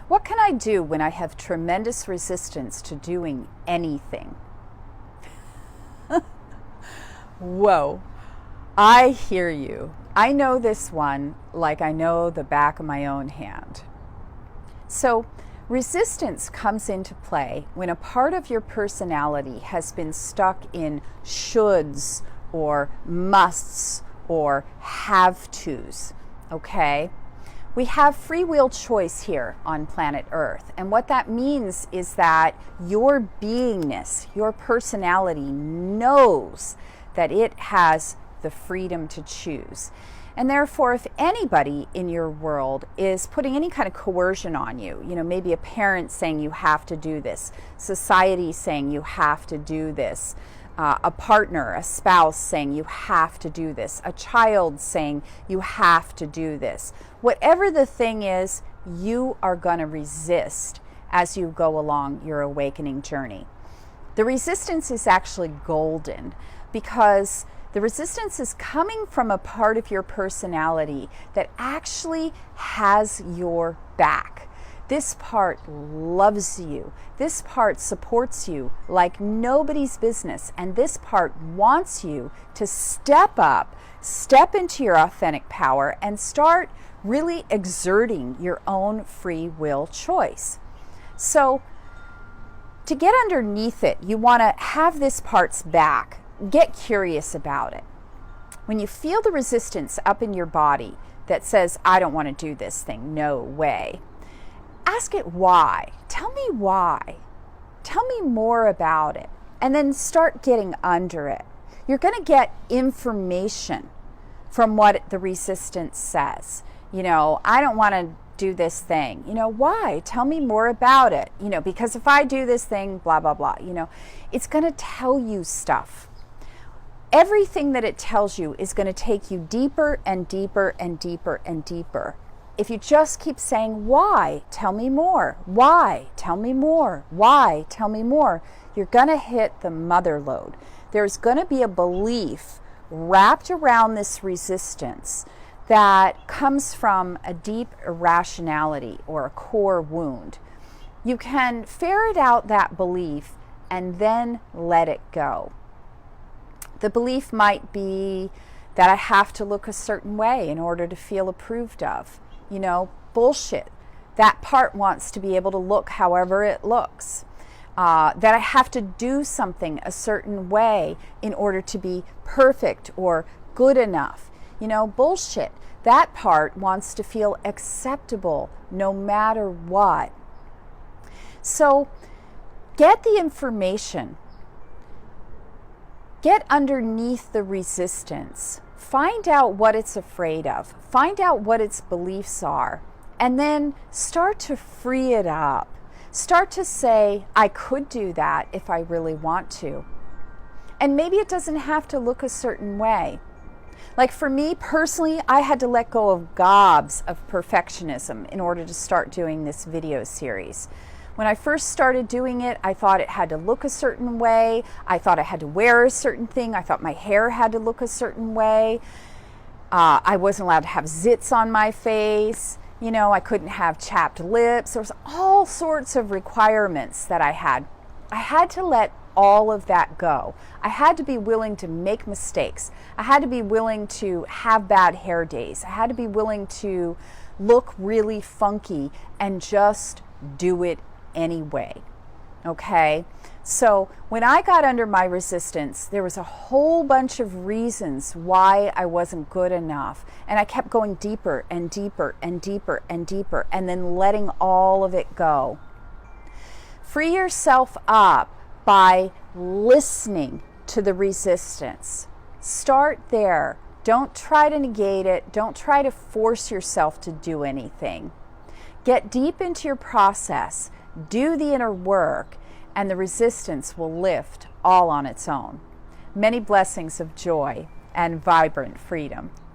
What can I do when I have tremendous resistance to doing anything? Whoa, I hear you. I know this one like I know the back of my own hand. So, resistance comes into play when a part of your personality has been stuck in shoulds or musts or have-tos, okay? We have free will choice here on planet Earth. And what that means is that your beingness, your personality knows that it has the freedom to choose. And therefore, if anybody in your world is putting any kind of coercion on you, maybe a parent saying you have to do this, society saying you have to do this, a partner, a spouse saying you have to do this, a child saying you have to do this. Whatever the thing is, you are going to resist as you go along your awakening journey. The resistance is actually golden because the resistance is coming from a part of your personality that actually has your back. This part loves you. This part supports you like nobody's business. And this part wants you to step up, step into your authentic power, and start really exerting your own free will choice. So, to get underneath it, you want to have this part's back. Get curious about it. When you feel the resistance up in your body that says, I don't want to do this thing, no way, ask it why. Tell me why. Tell me more about it. And then start getting under it. You're going to get information from what the resistance says. I don't want to do this thing. Why? Tell me more about it. Because if I do this thing, blah, blah, blah. It's going to tell you stuff. Everything that it tells you is going to take you deeper and deeper and deeper and deeper. If you just keep saying, why? Tell me more. Why? Tell me more. Why? Tell me more. You're going to hit the mother lode. There's going to be a belief wrapped around this resistance that comes from a deep irrationality or a core wound. You can ferret out that belief and then let it go. The belief might be that I have to look a certain way in order to feel approved of. Bullshit. That part wants to be able to look however it looks. That I have to do something a certain way in order to be perfect or good enough. Bullshit. That part wants to feel acceptable no matter what. So get the information. Get underneath the resistance. Find out what it's afraid of. Find out what its beliefs are. And then start to free it up. Start to say, I could do that if I really want to. And maybe it doesn't have to look a certain way. Like for me personally, I had to let go of gobs of perfectionism in order to start doing this video series. When I first started doing it, I thought it had to look a certain way. I thought I had to wear a certain thing. I thought my hair had to look a certain way. I wasn't allowed to have zits on my face. I couldn't have chapped lips. There was all sorts of requirements that I had. I had to let all of that go. I had to be willing to make mistakes. I had to be willing to have bad hair days. I had to be willing to look really funky and just do it anyway. Okay? So when I got under my resistance, there was a whole bunch of reasons why I wasn't good enough. And I kept going deeper and deeper and deeper and deeper and then letting all of it go. Free yourself up by listening to the resistance. Start there. Don't try to negate it. Don't try to force yourself to do anything. Get deep into your process. Do the inner work, and the resistance will lift all on its own. Many blessings of joy and vibrant freedom.